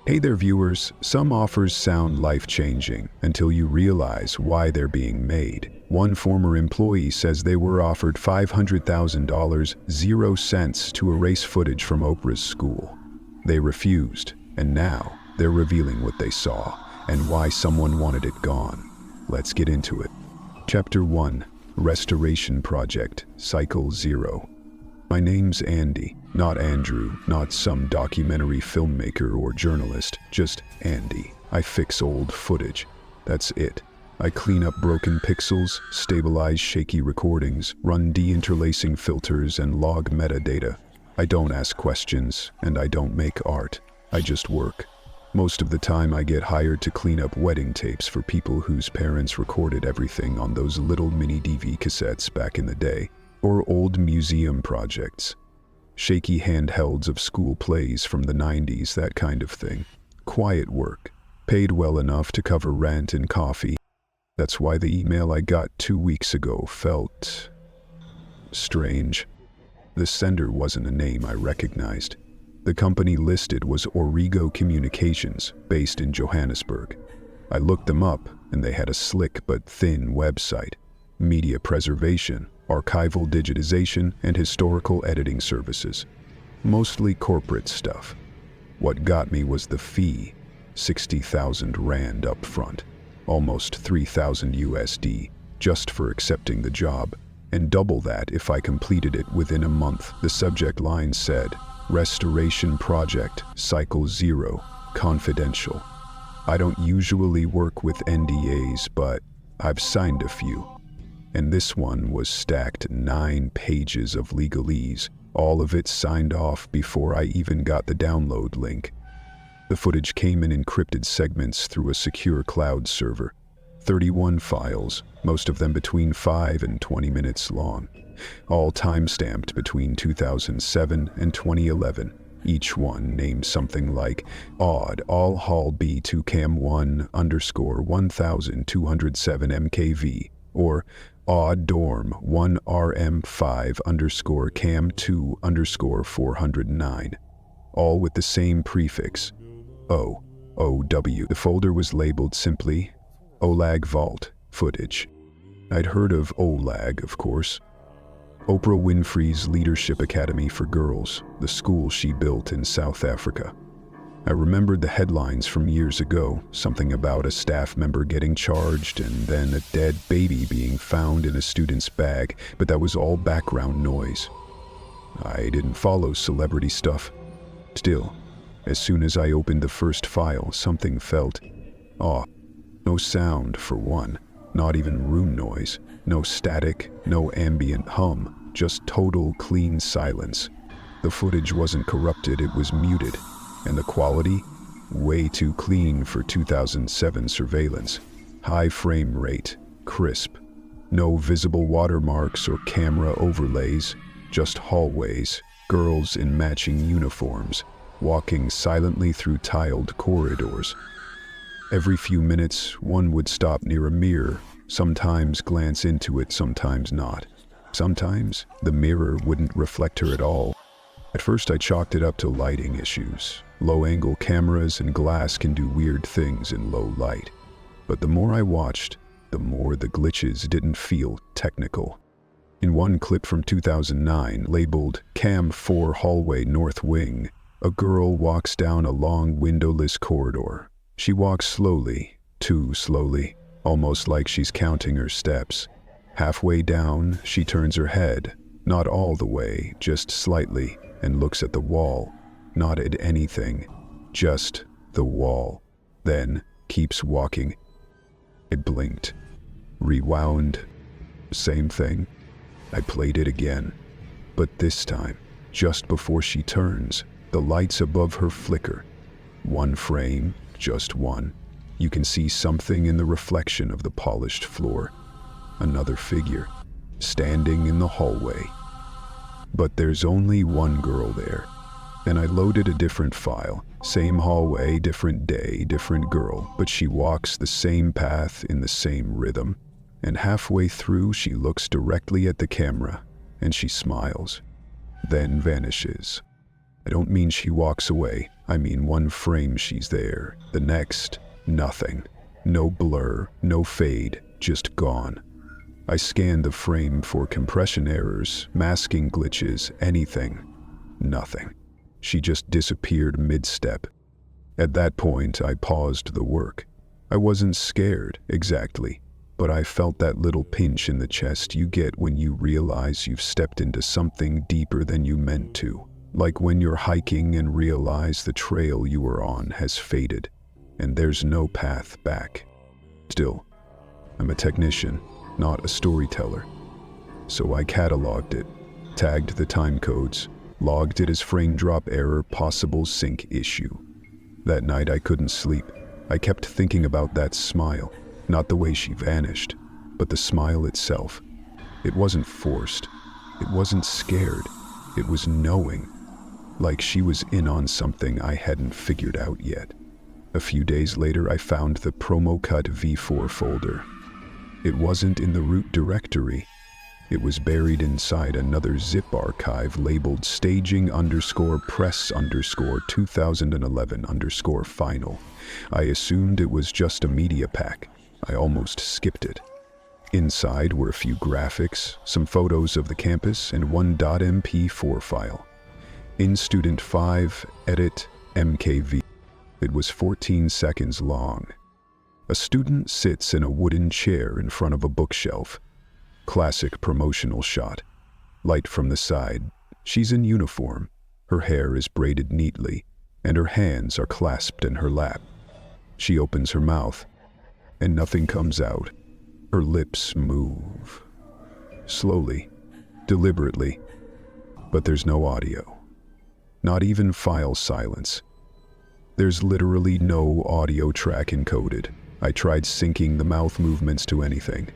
Hey there viewers, some offers sound life-changing until you realize why they're being made. One former employee says they were offered $500,000, 0 cents to erase footage from Oprah's school. They refused, and now they're revealing what they saw and why someone wanted it gone. Let's get into it. Chapter 1, Restoration Project, Cycle 0. My name's Andy, not Andrew, not some documentary filmmaker or journalist, just Andy. I fix old footage. That's it. I clean up broken pixels, stabilize shaky recordings, run de-interlacing filters, and log metadata. I don't ask questions, and I don't make art. I just work. Most of the time I get hired to clean up wedding tapes for people whose parents recorded everything on those little mini DV cassettes back in the day. Or old museum projects. Shaky handhelds of school plays from the 90s, that kind of thing. Quiet work. Paid well enough to cover rent and coffee. That's why the email I got 2 weeks ago felt strange. The sender wasn't a name I recognized. The company listed was Origo Communications, based in Johannesburg. I looked them up, and they had a slick but thin website. Media preservation, archival digitization, and historical editing services. Mostly corporate stuff. What got me was the fee, 60,000 Rand up front, almost 3,000 USD, just for accepting the job, and double that if I completed it within a month. The subject line said, Restoration Project, Cycle 0, Confidential. I don't usually work with NDAs, but I've signed a few. And this one was stacked 9 pages of legalese, all of it signed off before I even got the download link. The footage came in encrypted segments through a secure cloud server. 31 files, most of them between 5 and 20 minutes long, all time-stamped between 2007 and 2011. Each one named something like odd all hall B2 cam 1 _ 1207 MKV, or odd dorm 1 RM5 _ cam 2 _ 409, all with the same prefix, O, OW. The folder was labeled simply OLAG Vault Footage. I'd heard of OLAG, of course. Oprah Winfrey's Leadership Academy for Girls, the school she built in South Africa. I remembered the headlines from years ago, something about a staff member getting charged and then a dead baby being found in a student's bag, but that was all background noise. I didn't follow celebrity stuff. Still, as soon as I opened the first file, something felt off. No sound, for one, not even room noise, no static, no ambient hum, just total clean silence. The footage wasn't corrupted, it was muted. And the quality? Way too clean for 2007 surveillance. High frame rate, crisp. No visible watermarks or camera overlays, just hallways, girls in matching uniforms, walking silently through tiled corridors. Every few minutes, one would stop near a mirror, sometimes glance into it, sometimes not. Sometimes, the mirror wouldn't reflect her at all. At first I chalked it up to lighting issues. Low-angle cameras and glass can do weird things in low light. But the more I watched, the more the glitches didn't feel technical. In one clip from 2009, labeled Cam 4 Hallway North Wing, a girl walks down a long windowless corridor. She walks slowly, too slowly, almost like she's counting her steps. Halfway down, she turns her head, not all the way, just slightly, and looks at the wall. Not at anything, just the wall. Then keeps walking. I blinked, rewound, same thing. I played it again, but this time, just before she turns, the lights above her flicker. One frame, just one. You can see something in the reflection of the polished floor. Another figure, standing in the hallway. But there's only one girl there. Then I loaded a different file. Same hallway, different day, different girl, but she walks the same path in the same rhythm. And halfway through, she looks directly at the camera, and she smiles, then vanishes. I don't mean she walks away. I mean, one frame she's there, the next, nothing. No blur, no fade, just gone. I scanned the frame for compression errors, masking glitches, anything. Nothing. She just disappeared mid-step. At that point, I paused the work. I wasn't scared, exactly, but I felt that little pinch in the chest you get when you realize you've stepped into something deeper than you meant to. Like when you're hiking and realize the trail you were on has faded, and there's no path back. Still, I'm a technician, not a storyteller. So I cataloged it, tagged the time codes, logged it as frame drop error, possible sync issue. That night I couldn't sleep. I kept thinking about that smile, not the way she vanished, but the smile itself. It wasn't forced. It wasn't scared. It was knowing, like she was in on something I hadn't figured out yet. A few days later, I found the promo cut V4 folder. It wasn't in the root directory. It was buried inside another zip archive labeled staging_press_2011_final. I assumed it was just a media pack. I almost skipped it. Inside were a few graphics, some photos of the campus, and one .mp4 file. In Student 5, Edit, MKV. It was 14 seconds long. A student sits in a wooden chair in front of a bookshelf. Classic promotional shot. Light from the side. She's in uniform. Her hair is braided neatly, and her hands are clasped in her lap. She opens her mouth, and nothing comes out. Her lips move. Slowly, deliberately, but there's no audio. Not even file silence. There's literally no audio track encoded. I tried syncing the mouth movements to anything.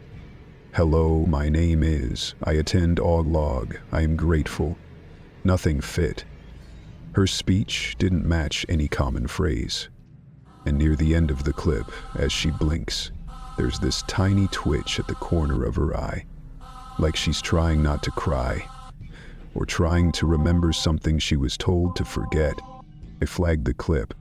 Hello, my name is, I attend log, I am grateful. Nothing fit. Her speech didn't match any common phrase. And near the end of the clip, as she blinks, there's this tiny twitch at the corner of her eye, like she's trying not to cry, or trying to remember something she was told to forget. I flagged the clip.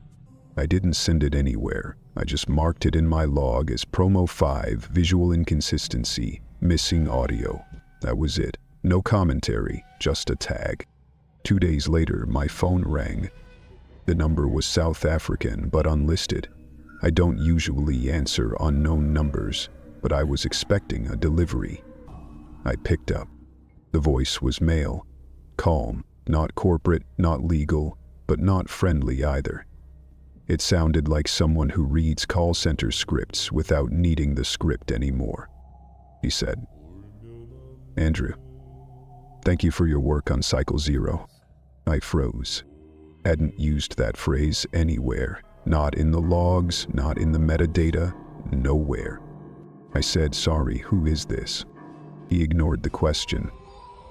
I didn't send it anywhere. I just marked it in my log as Promo 5, visual inconsistency, missing audio. That was it. No commentary, just a tag. 2 days later, my phone rang. The number was South African, but unlisted. I don't usually answer unknown numbers, but I was expecting a delivery. I picked up. The voice was male. Calm, not corporate, not legal, but not friendly either. It sounded like someone who reads call center scripts without needing the script anymore. He said, "Andrew, thank you for your work on Cycle Zero." I froze. Hadn't used that phrase anywhere. Not in the logs, not in the metadata, nowhere. I said, "Sorry, who is this?" He ignored the question.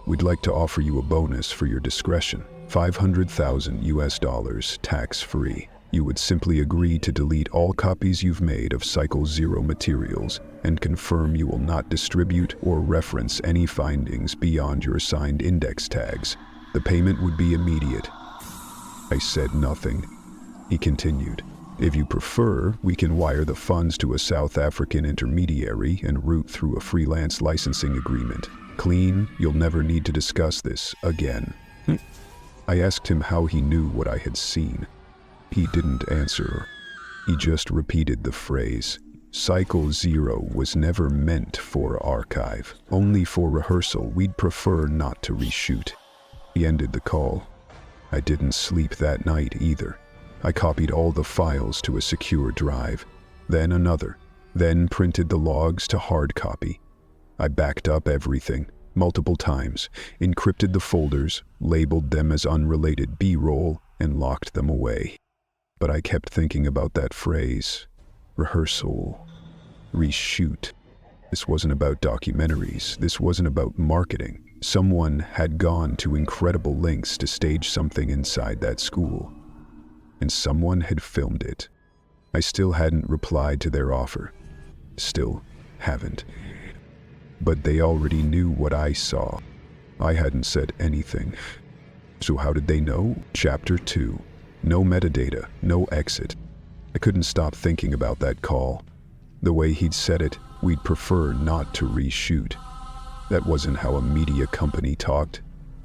"We'd like to offer you a bonus for your discretion. $500,000 tax-free. You would simply agree to delete all copies you've made of Cycle Zero materials and confirm you will not distribute or reference any findings beyond your assigned index tags. The payment would be immediate." I said nothing. He continued, "If you prefer, we can wire the funds to a South African intermediary and route through a freelance licensing agreement. Clean, you'll never need to discuss this again." I asked him how he knew what I had seen. He didn't answer. He just repeated the phrase. Cycle Zero was never meant for archive, only for rehearsal. We'd prefer not to reshoot. He ended the call. I didn't sleep that night either. I copied all the files to a secure drive, then another, then printed the logs to hard copy. I backed up everything, multiple times, encrypted the folders, labeled them as unrelated B-roll, and locked them away. But I kept thinking about that phrase, rehearsal, reshoot. This wasn't about documentaries. This wasn't about marketing. Someone had gone to incredible lengths to stage something inside that school. And someone had filmed it. I still hadn't replied to their offer. Still haven't. But they already knew what I saw. I hadn't said anything. So how did they know? Chapter 2. No metadata, no exit. I couldn't stop thinking about that call. The way he'd said it, we'd prefer not to reshoot. That wasn't how a media company talked.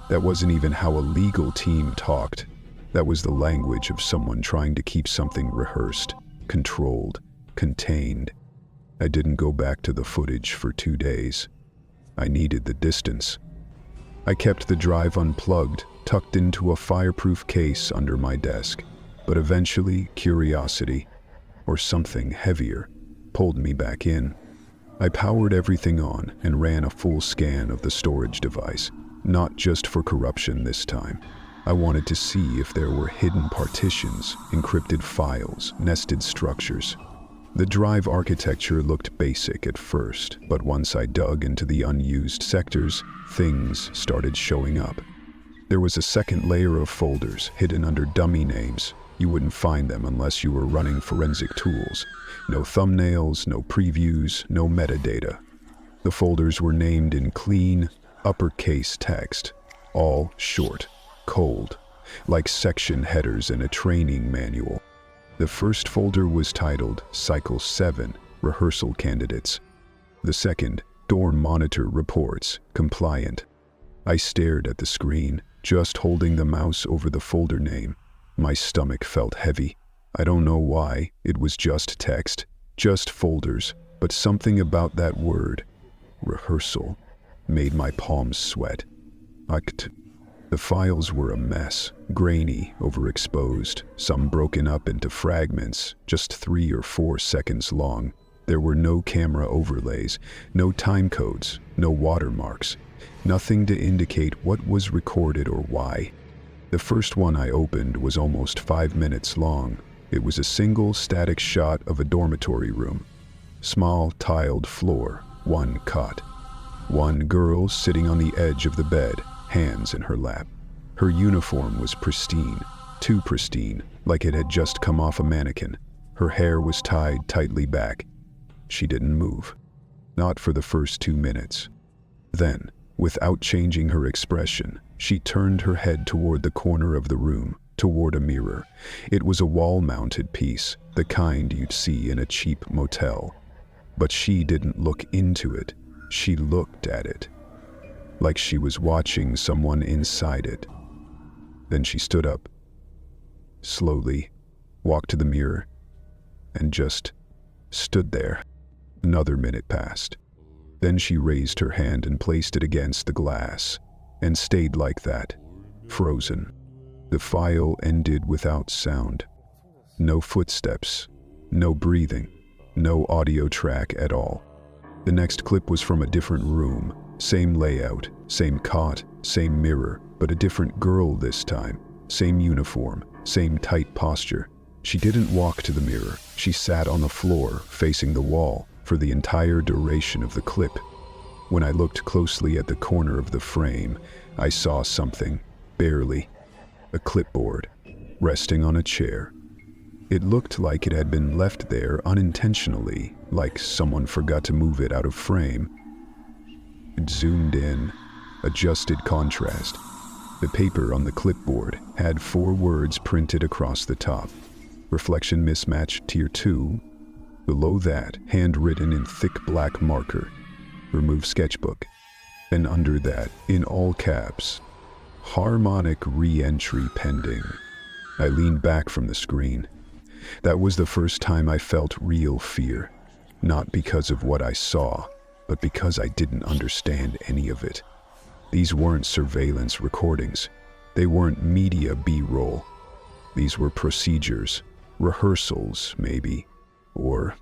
That wasn't even how a legal team talked. That was the language of someone trying to keep something rehearsed, controlled, contained. I didn't go back to the footage for 2 days. I needed the distance. I kept the drive unplugged, tucked into a fireproof case under my desk. But eventually, curiosity, or something heavier, pulled me back in. I powered everything on and ran a full scan of the storage device, not just for corruption this time. I wanted to see if there were hidden partitions, encrypted files, nested structures. The drive architecture looked basic at first, but once I dug into the unused sectors, things started showing up. There was a second layer of folders hidden under dummy names. You wouldn't find them unless you were running forensic tools. No thumbnails, no previews, no metadata. The folders were named in clean, uppercase text, all short, cold, like section headers in a training manual. The first folder was titled Cycle 7, Rehearsal Candidates. The second, Door Monitor Reports, Compliant. I stared at the screen, just holding the mouse over the folder name. My stomach felt heavy. I don't know why, it was just text, just folders, but something about that word, rehearsal, made my palms sweat. The files were a mess, grainy, overexposed, some broken up into fragments, just 3 or 4 seconds long. There were no camera overlays, no time codes, no watermarks, nothing to indicate what was recorded or why. The first one I opened was almost 5 minutes long. It was a single static shot of a dormitory room. Small tiled floor, one cot. One girl sitting on the edge of the bed, hands in her lap. Her uniform was pristine, too pristine, like it had just come off a mannequin. Her hair was tied tightly back. She didn't move. Not for the first 2 minutes. Then, without changing her expression, she turned her head toward the corner of the room, toward a mirror. It was a wall-mounted piece, the kind you'd see in a cheap motel. But she didn't look into it. She looked at it, like she was watching someone inside it. Then she stood up, slowly, walked to the mirror, and just stood there. Another minute passed. Then she raised her hand and placed it against the glass, and stayed like that, frozen. The file ended without sound. No footsteps, no breathing, no audio track at all. The next clip was from a different room, same layout, same cot, same mirror, but a different girl this time, same uniform, same tight posture. She didn't walk to the mirror. She sat on the floor, facing the wall, for the entire duration of the clip. When I looked closely at the corner of the frame, I saw something, barely. A clipboard, resting on a chair. It looked like it had been left there unintentionally, like someone forgot to move it out of frame. It zoomed in, adjusted contrast. The paper on the clipboard had 4 words printed across the top. Reflection mismatch tier 2. Below that, handwritten in thick black marker, remove sketchbook. And under that, in all caps, harmonic re-entry pending. I leaned back from the screen. That was the first time I felt real fear. Not because of what I saw, but because I didn't understand any of it. These weren't surveillance recordings. They weren't media B-roll. These were procedures, rehearsals, maybe, or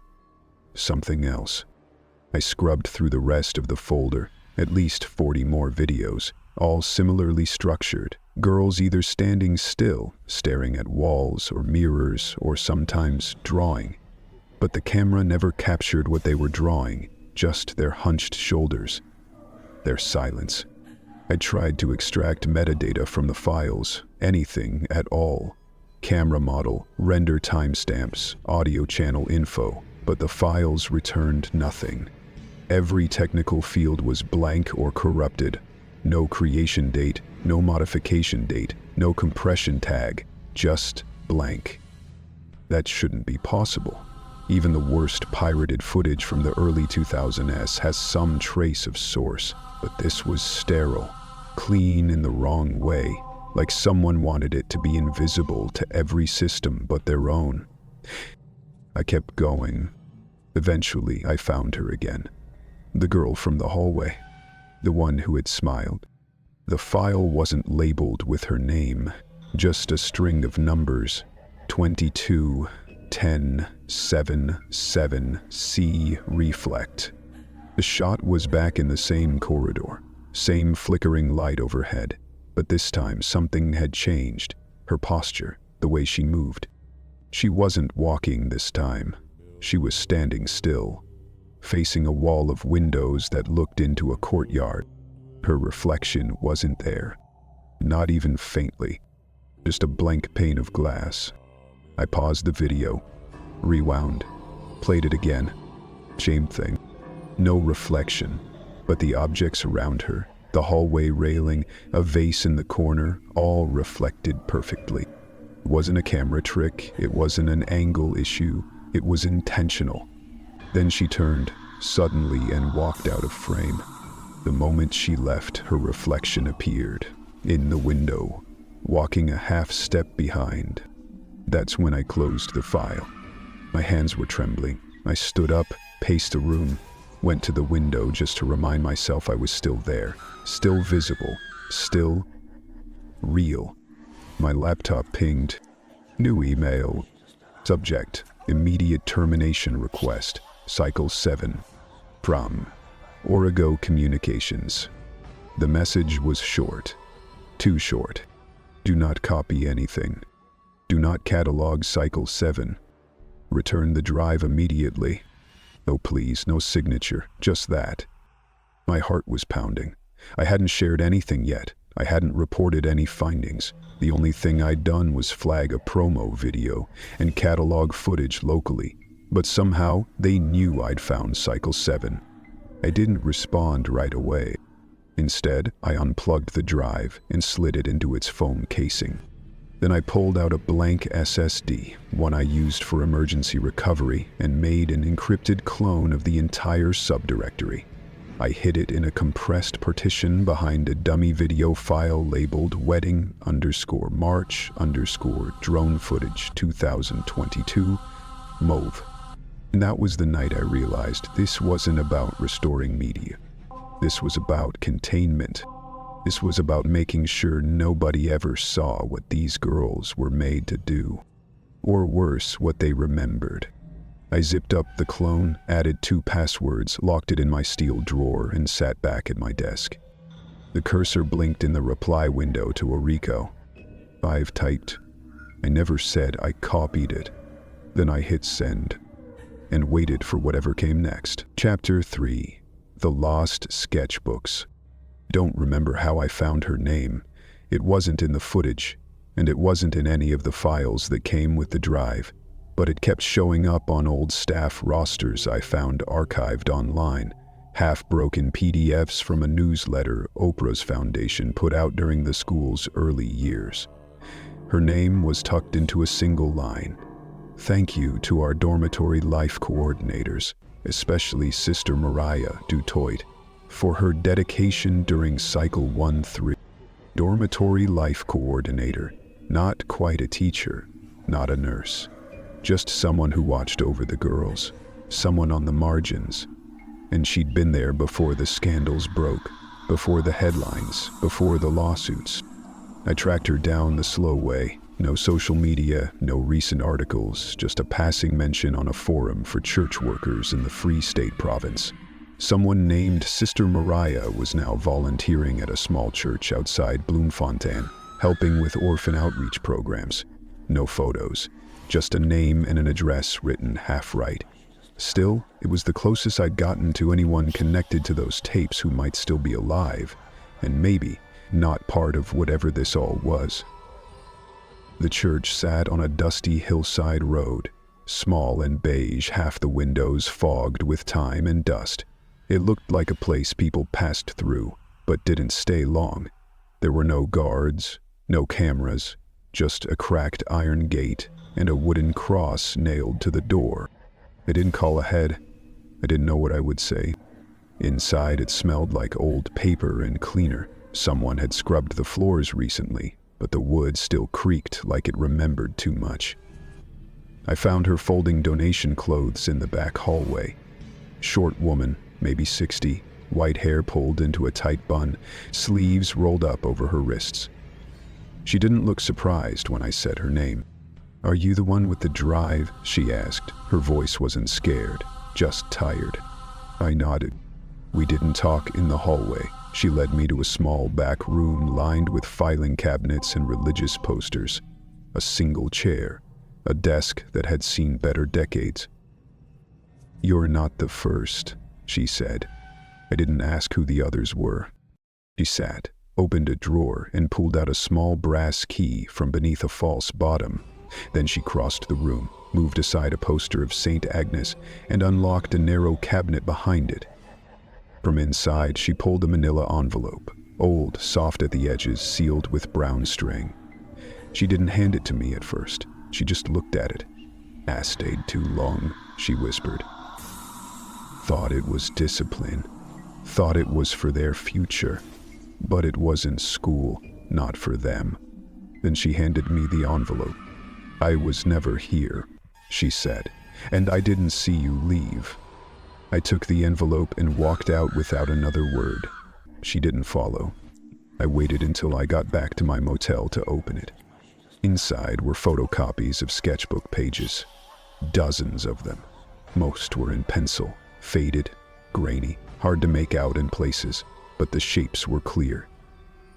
something else. I scrubbed through the rest of the folder, at least 40 more videos, all similarly structured. Girls either standing still, staring at walls or mirrors, or sometimes drawing. But the camera never captured what they were drawing, just their hunched shoulders, their silence. I tried to extract metadata from the files, anything at all. Camera model, render timestamps, audio channel info, but the files returned nothing. Every technical field was blank or corrupted. No creation date, no modification date, no compression tag, just Blank. That shouldn't be possible. Even the worst pirated footage from the early 2000s has some trace of source, but this was sterile, clean in the wrong way, like someone wanted it to be invisible to every system but their own. I kept going. Eventually, I found her again. The girl from the hallway. The one who had smiled. The file wasn't labeled with her name, just a string of numbers. 22, 10, 7, 7, C, reflect. The shot was back in the same corridor, same flickering light overhead, but this time something had changed. Her posture, the way she moved. She wasn't walking this time. She was standing still, facing a wall of windows that looked into a courtyard. Her reflection wasn't there, not even faintly, just a blank pane of glass. I paused the video, rewound, played it again. Same thing. No reflection, but the objects around her, the hallway railing, a vase in the corner, all reflected perfectly. It wasn't a camera trick, it wasn't an angle issue, it was intentional. Then she turned, suddenly, and walked out of frame. The moment she left, her reflection appeared, in the window, walking a half step behind. That's when I closed the file. My hands were trembling. I stood up, paced the room, went to the window just to remind myself I was still there, still visible, still real. My laptop pinged. New email. Subject, immediate termination request, cycle 7. From Origo Communications. The message was short. Too short. Do not copy anything. Do not catalog cycle 7. Return the drive immediately. Oh please, no signature, just that. My heart was pounding. I hadn't shared anything yet. I hadn't reported any findings. The only thing I'd done was flag a promo video and catalog footage locally. But somehow, they knew I'd found cycle 7. I didn't respond right away. Instead, I unplugged the drive and slid it into its foam casing. Then I pulled out a blank SSD, one I used for emergency recovery, and made an encrypted clone of the entire subdirectory. I hid it in a compressed partition behind a dummy video file labeled wedding_March_drone footage 2022 mauve. And that was the night I realized this wasn't about restoring media. This was about containment. This was about making sure nobody ever saw what these girls were made to do. Or worse, what they remembered. I zipped up the clone, added 2 passwords, locked it in my steel drawer, and sat back at my desk. The cursor blinked in the reply window to Orico. 5 typed. I never said I copied it. Then I hit send and waited for whatever came next. Chapter 3. The Lost Sketchbooks. Don't remember how I found her name. It wasn't in the footage, and it wasn't in any of the files that came with the drive, but it kept showing up on old staff rosters I found archived online, half-broken PDFs from a newsletter Oprah's foundation put out during the school's early years. Her name was tucked into a single line. Thank you to our dormitory life coordinators, especially Sister Mariah Dutoit, for her dedication during cycle 1-3. Dormitory life coordinator, not quite a teacher, not a nurse, just someone who watched over the girls, someone on the margins. And she'd been there before the scandals broke, before the headlines, before the lawsuits. I tracked her down the slow way. No social media, no recent articles, just a passing mention on a forum for church workers in the Free State province. Someone named Sister Mariah was now volunteering at a small church outside Bloemfontein, helping with orphan outreach programs. No photos, just a name and an address written half-right. Still, it was the closest I'd gotten to anyone connected to those tapes who might still be alive, and maybe not part of whatever this all was. The church sat on a dusty hillside road, small and beige, half the windows fogged with time and dust. It looked like a place people passed through, but didn't stay long. There were no guards, no cameras, just a cracked iron gate and a wooden cross nailed to the door. I didn't call ahead. I didn't know what I would say. Inside, it smelled like old paper and cleaner. Someone had scrubbed the floors recently, but the wood still creaked like it remembered too much. I found her folding donation clothes in the back hallway. Short woman, maybe 60, white hair pulled into a tight bun, sleeves rolled up over her wrists. She didn't look surprised when I said her name. "Are you the one with the drive?" she asked. Her voice wasn't scared, just tired. I nodded. We didn't talk in the hallway. She led me to a small back room lined with filing cabinets and religious posters. A single chair, a desk that had seen better decades. "You're not the first," she said. I didn't ask who the others were. She sat, opened a drawer, and pulled out a small brass key from beneath a false bottom. Then she crossed the room, moved aside a poster of St. Agnes, and unlocked a narrow cabinet behind it. From inside, she pulled a manila envelope, old, soft at the edges, sealed with brown string. She didn't hand it to me at first. She just looked at it. "Ass stayed too long," she whispered. Thought it was discipline. Thought it was for their future. But it wasn't school, not for them. Then she handed me the envelope. "I was never here," she said, "and I didn't see you leave." I took the envelope and walked out without another word. She didn't follow. I waited until I got back to my motel to open it. Inside were photocopies of sketchbook pages. Dozens of them. Most were in pencil, faded, grainy, hard to make out in places, but the shapes were clear.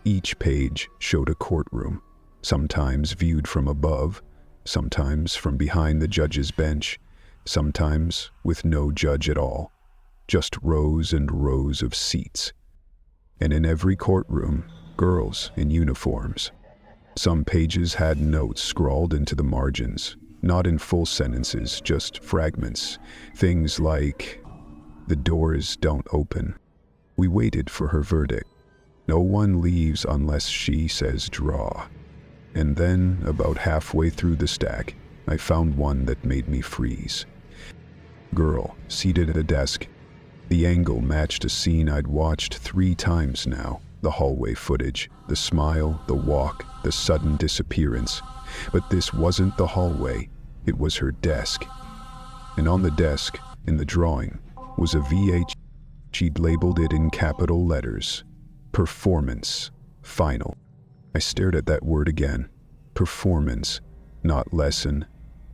Each page showed a courtroom, sometimes viewed from above, sometimes from behind the judge's bench, sometimes with no judge at all, just rows and rows of seats. And in every courtroom, girls in uniforms. Some pages had notes scrawled into the margins, not in full sentences, just fragments. Things like, "The doors don't open." We waited for her verdict. "No one leaves unless she says draw." And then, about halfway through the stack, I found one that made me freeze. Girl, seated at a desk. The angle matched a scene I'd watched 3 times now. The hallway footage, the smile, the walk, the sudden disappearance. But this wasn't the hallway, it was her desk. And on the desk, in the drawing, was a VH. She'd labeled it in capital letters. Performance. Final. I stared at that word again. Performance. Not lesson.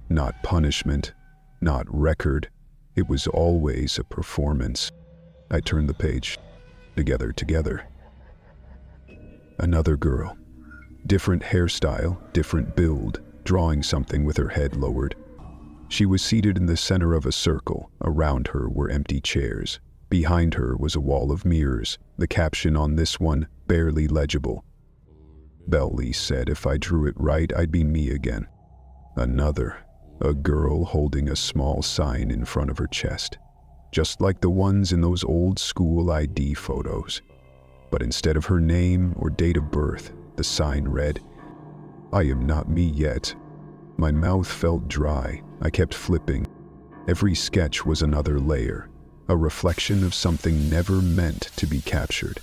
Not punishment. Not record. It was always a performance. I turned the page. Together. Another girl. Different hairstyle, different build, drawing something with her head lowered. She was seated in the center of a circle. Around her were empty chairs. Behind her was a wall of mirrors. The caption on this one, barely legible. Belly said if I drew it right, I'd be me again. Another. A girl holding a small sign in front of her chest. Just like the ones in those old school ID photos. But instead of her name or date of birth, the sign read, "I am not me yet." My mouth felt dry. I kept flipping. Every sketch was another layer, a reflection of something never meant to be captured.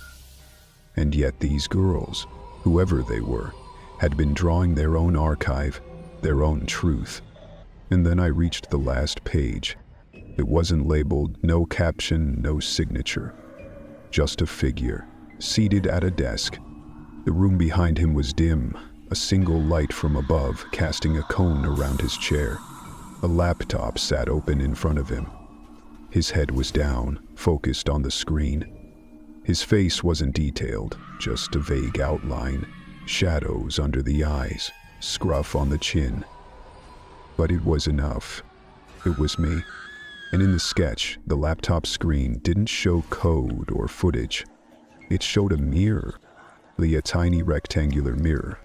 And yet these girls, whoever they were, had been drawing their own archive, their own truth. And then I reached the last page. It wasn't labeled, no caption, no signature. Just a figure, seated at a desk. The room behind him was dim, a single light from above casting a cone around his chair. A laptop sat open in front of him. His head was down, focused on the screen. His face wasn't detailed, just a vague outline, shadows under the eyes, scruff on the chin. But it was enough. It was me. And in the sketch, the laptop screen didn't show code or footage. It showed a mirror, a tiny rectangular mirror.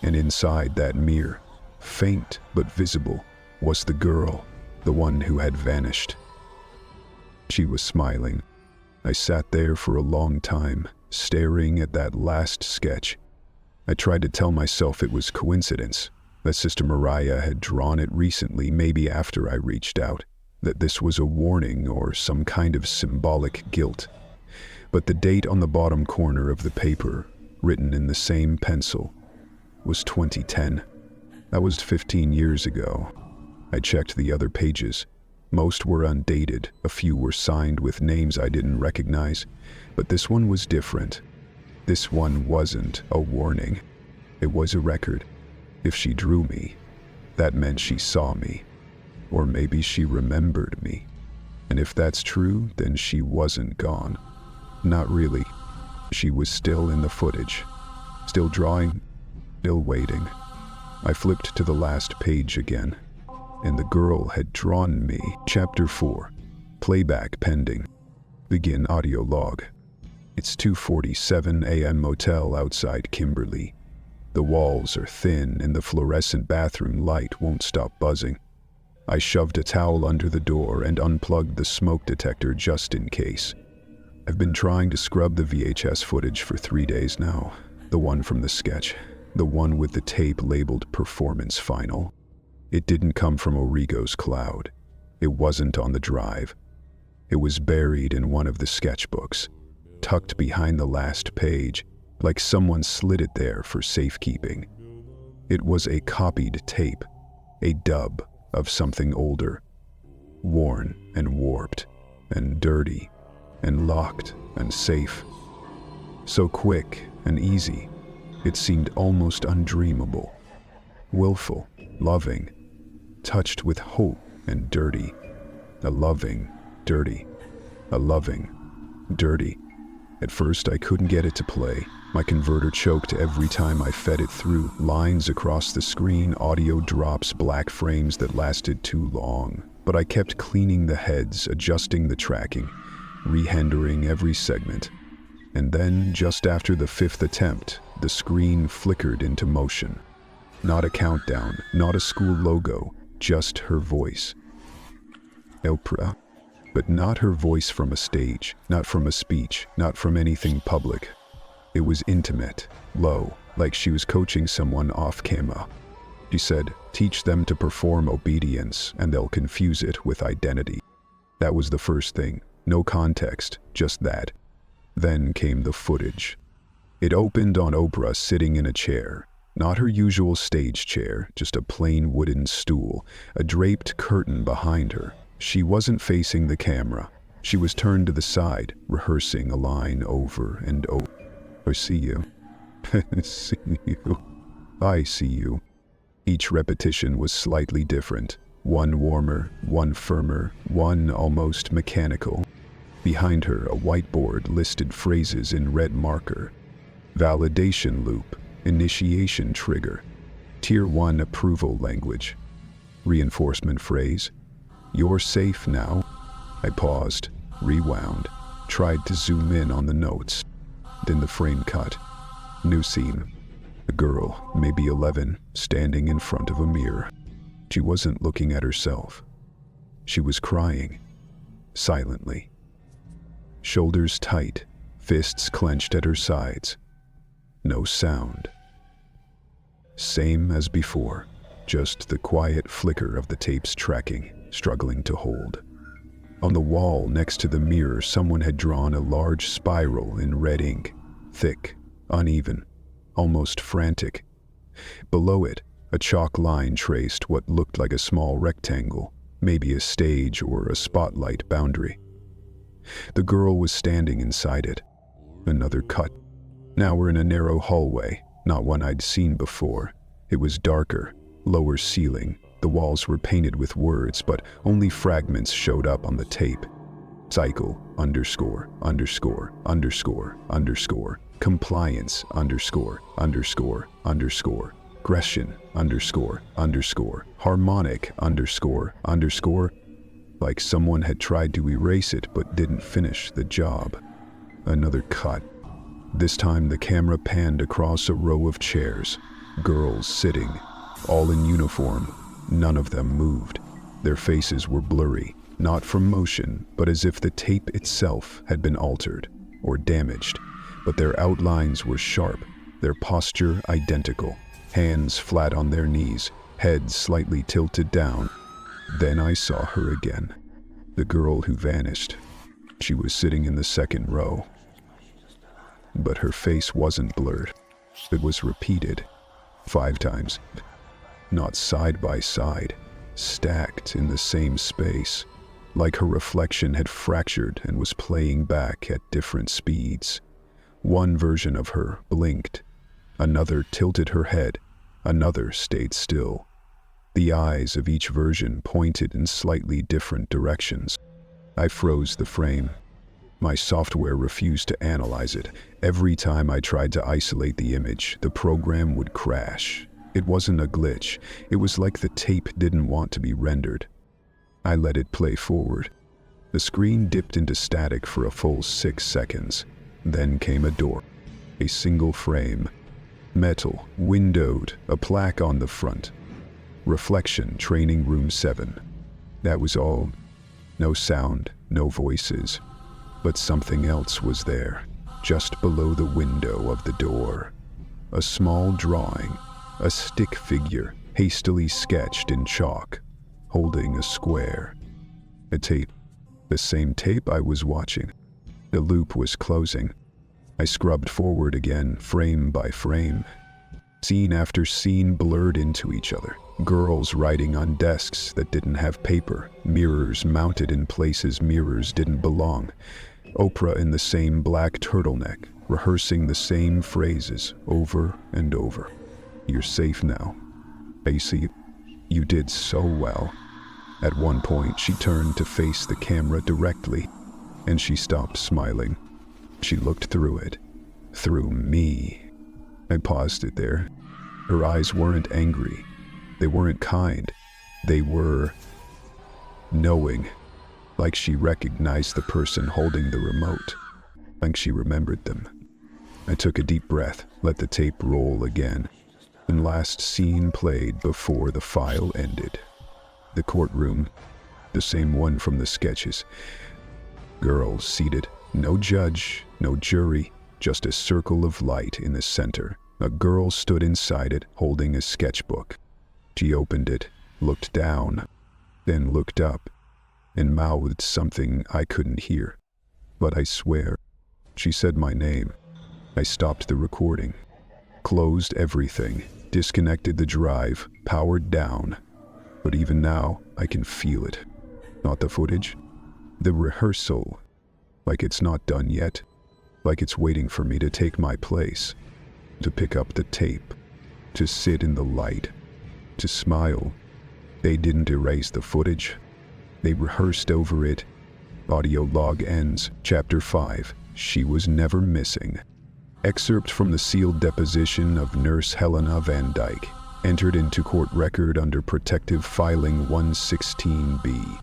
And inside that mirror, faint but visible, was the girl, the one who had vanished. She was smiling. I sat there for a long time, staring at that last sketch. I tried to tell myself it was coincidence, that Sister Mariah had drawn it recently, maybe after I reached out, that this was a warning or some kind of symbolic guilt. But the date on the bottom corner of the paper, written in the same pencil, was 2010. That was 15 years ago. I checked the other pages. Most were undated, a few were signed with names I didn't recognize, but this one was different. This one wasn't a warning. It was a record. If she drew me, that meant she saw me. Or maybe she remembered me. And if that's true, then she wasn't gone. Not really. She was still in the footage. Still drawing, still waiting. I flipped to the last page again, and the girl had drawn me. Chapter 4. Playback pending. Begin audio log. It's 2:47 a.m. motel outside Kimberly. The walls are thin and the fluorescent bathroom light won't stop buzzing. I shoved a towel under the door and unplugged the smoke detector just in case. I've been trying to scrub the VHS footage for 3 days now. The one from the sketch. The one with the tape labeled Performance Final. It didn't come from Origo's cloud. It wasn't on the drive. It was buried in one of the sketchbooks, tucked behind the last page, like someone slid it there for safekeeping. It was a copied tape, a dub of something older, worn and warped and dirty and locked and safe. So quick and easy, it seemed almost undreamable. Willful, loving, touched with hope and dirty. A loving, dirty. A loving, dirty. At first I couldn't get it to play. My converter choked every time I fed it through. Lines across the screen, audio drops, black frames that lasted too long. But I kept cleaning the heads, adjusting the tracking, rehendering every segment. And then, just after the 5th attempt, the screen flickered into motion. Not a countdown, not a school logo, just her voice. Oprah. But not her voice from a stage, not from a speech, not from anything public. It was intimate, low, like she was coaching someone off camera. She said, "Teach them to perform obedience, and they'll confuse it with identity." That was the first thing. No context, just that. Then came the footage. It opened on Oprah sitting in a chair. Not her usual stage chair, just a plain wooden stool, a draped curtain behind her. She wasn't facing the camera. She was turned to the side, rehearsing a line over and over. "I see you. See you. I see you." Each repetition was slightly different. One warmer, one firmer, one almost mechanical. Behind her, a whiteboard listed phrases in red marker. Validation loop, initiation trigger, Tier 1 approval language. Reinforcement phrase, "You're safe now." I paused, rewound, tried to zoom in on the notes. Then the frame cut. New scene. A girl, maybe 11, standing in front of a mirror. She wasn't looking at herself. She was crying, silently. Shoulders tight, fists clenched at her sides. No sound. Same as before, just the quiet flicker of the tape's tracking, struggling to hold. On the wall next to the mirror, someone had drawn a large spiral in red ink, thick, uneven, almost frantic. Below it, a chalk line traced what looked like a small rectangle, maybe a stage or a spotlight boundary. The girl was standing inside it. Another cut. Now we're in a narrow hallway, not one I'd seen before. It was darker, lower ceiling. The walls were painted with words, but only fragments showed up on the tape. Cycle, underscore, underscore, underscore, underscore. Compliance, underscore, underscore, underscore. Aggression, underscore, underscore. Harmonic, underscore, underscore. Like someone had tried to erase it but didn't finish the job. Another cut. This time the camera panned across a row of chairs. Girls sitting, all in uniform. None of them moved. Their faces were blurry, not from motion, but as if the tape itself had been altered or damaged. But their outlines were sharp, their posture identical, hands flat on their knees, heads slightly tilted down. Then I saw her again, the girl who vanished. She was sitting in the second row. But her face wasn't blurred. It was repeated 5 times, not side by side, stacked in the same space, like her reflection had fractured and was playing back at different speeds. One version of her blinked, another tilted her head, another stayed still. The eyes of each version pointed in slightly different directions. I froze the frame. My software refused to analyze it. Every time I tried to isolate the image, the program would crash. It wasn't a glitch. It was like the tape didn't want to be rendered. I let it play forward. The screen dipped into static for a full 6 seconds. Then came a door. A single frame. Metal, windowed, a plaque on the front. Reflection, training room 7. That was all. No sound, no voices. But something else was there, just below the window of the door. A small drawing, a stick figure hastily sketched in chalk, holding a square. A tape, the same tape I was watching. The loop was closing. I scrubbed forward again, frame by frame. Scene after scene blurred into each other. Girls writing on desks that didn't have paper, mirrors mounted in places mirrors didn't belong. Oprah in the same black turtleneck, rehearsing the same phrases over and over. "You're safe now. Basie, you did so well." At one point, she turned to face the camera directly, and she stopped smiling. She looked through it. Through me. I paused it there. Her eyes weren't angry. They weren't kind. They were knowing, like she recognized the person holding the remote, like she remembered them. I took a deep breath, let the tape roll again, and last scene played before the file ended. The courtroom, the same one from the sketches. Girls seated, no judge, no jury, just a circle of light in the center. A girl stood inside it, holding a sketchbook. She opened it, looked down, then looked up, and mouthed something I couldn't hear. But I swear, she said my name. I stopped the recording, closed everything, disconnected the drive, powered down. But even now, I can feel it. Not the footage, the rehearsal. Like it's not done yet. Like it's waiting for me to take my place. To pick up the tape. To sit in the light. To smile. They didn't erase the footage. They rehearsed over it. Audio log ends. Chapter 5. She was never missing. Excerpt from the sealed deposition of Nurse Helena Van Dyke, entered into court record under Protective Filing 116B.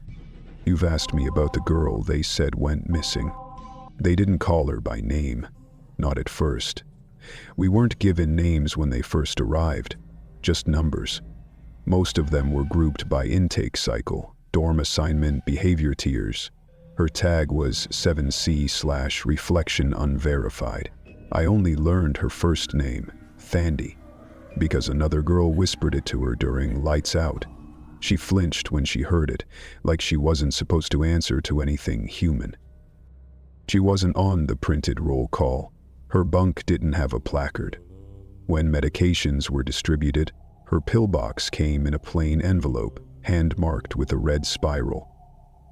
You've asked me about the girl they said went missing. They didn't call her by name. Not at first. We weren't given names when they first arrived. Just numbers. Most of them were grouped by intake cycle, dorm assignment, behavior tiers. Her tag was 7C/reflection unverified. I only learned her first name, Thandy, because another girl whispered it to her during lights out. She flinched when she heard it, like she wasn't supposed to answer to anything human. She wasn't on the printed roll call. Her bunk didn't have a placard. When medications were distributed, her pillbox came in a plain envelope, hand-marked with a red spiral.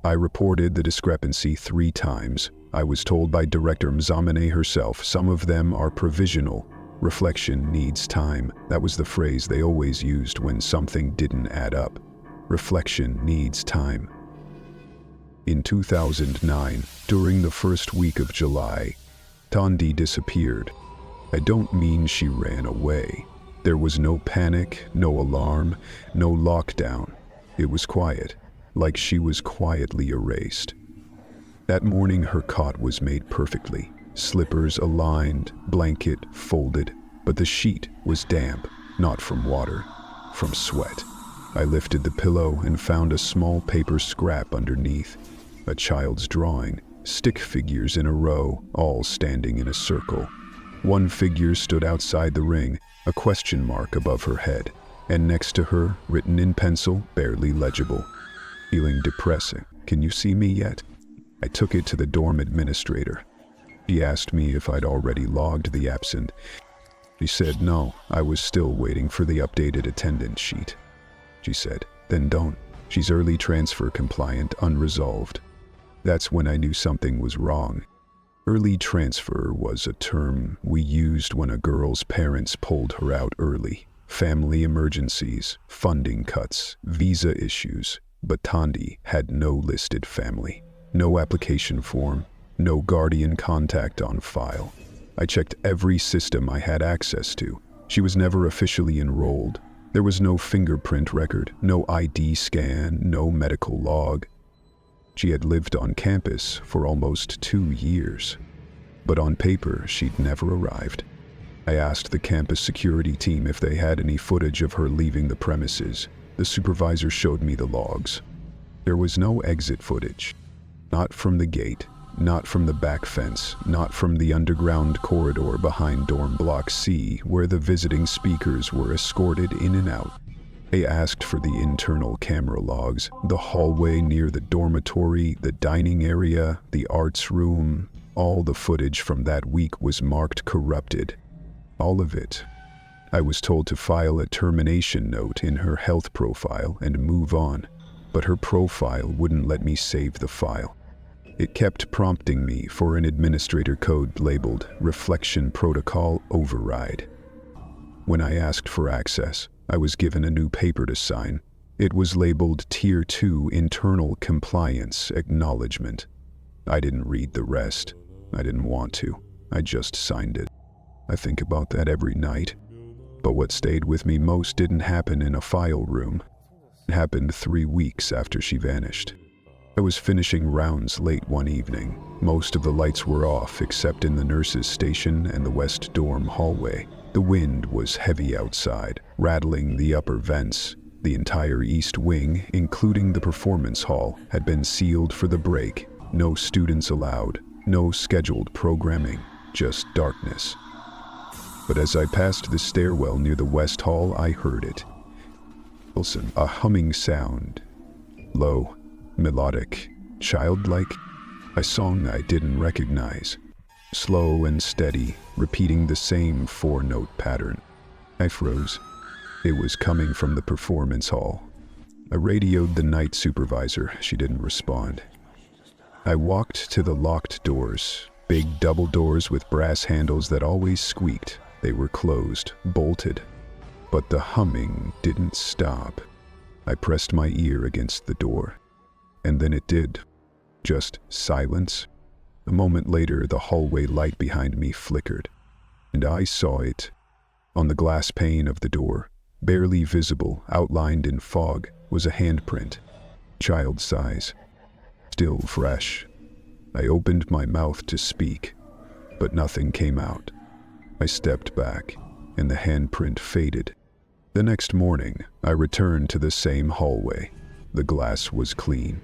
I reported the discrepancy 3 times. I was told by Director Mzamene herself, some of them are provisional. Reflection needs time. That was the phrase they always used when something didn't add up. Reflection needs time. In 2009, during the first week of July, Tandi disappeared. I don't mean she ran away. There was no panic, no alarm, no lockdown. It was quiet, like she was quietly erased. That morning her cot was made perfectly, slippers aligned, blanket folded, but the sheet was damp, not from water, from sweat. I lifted the pillow and found a small paper scrap underneath, a child's drawing, stick figures in a row, all standing in a circle. One figure stood outside the ring, a question mark above her head, and next to her, written in pencil, barely legible. Feeling depressing. Can you see me yet? I took it to the dorm administrator. She asked me if I'd already logged the absent. She said no, I was still waiting for the updated attendance sheet. She said, then don't. She's early transfer compliant, unresolved. That's when I knew something was wrong. Early transfer was a term we used when a girl's parents pulled her out early. Family emergencies, funding cuts, visa issues. But Tandi had no listed family, no application form, no guardian contact on file. I checked every system I had access to. She was never officially enrolled. There was no fingerprint record, no ID scan, no medical log. She had lived on campus for almost 2 years. But on paper, she'd never arrived. I asked the campus security team if they had any footage of her leaving the premises. The supervisor showed me the logs. There was no exit footage. Not from the gate, not from the back fence, not from the underground corridor behind dorm block C, where the visiting speakers were escorted in and out. They asked for the internal camera logs, the hallway near the dormitory, the dining area, the arts room. All the footage from that week was marked corrupted. All of it. I was told to file a termination note in her health profile and move on, but her profile wouldn't let me save the file. It kept prompting me for an administrator code labeled Reflection Protocol Override. When I asked for access, I was given a new paper to sign. It was labeled Tier 2 Internal Compliance Acknowledgement. I didn't read the rest. I didn't want to. I just signed it. I think about that every night. But what stayed with me most didn't happen in a file room. It happened 3 weeks after she vanished. I was finishing rounds late one evening. Most of the lights were off except in the nurses' station and the west dorm hallway. The wind was heavy outside, rattling the upper vents. The entire east wing, including the performance hall, had been sealed for the break. No students allowed, no scheduled programming, just darkness. But as I passed the stairwell near the west hall, I heard it. A humming sound. Low, melodic, childlike. A song I didn't recognize. Slow and steady, repeating the same 4-note pattern. I froze. It was coming from the performance hall. I radioed the night supervisor. She didn't respond. I walked to the locked doors, big double doors with brass handles that always squeaked. They were closed, bolted. But the humming didn't stop. I pressed my ear against the door. And then it did. Just silence. A moment later, the hallway light behind me flickered. And I saw it. On the glass pane of the door, barely visible, outlined in fog, was a handprint. Child size. Still fresh. I opened my mouth to speak, but nothing came out. I stepped back, and the handprint faded. The next morning, I returned to the same hallway. The glass was clean.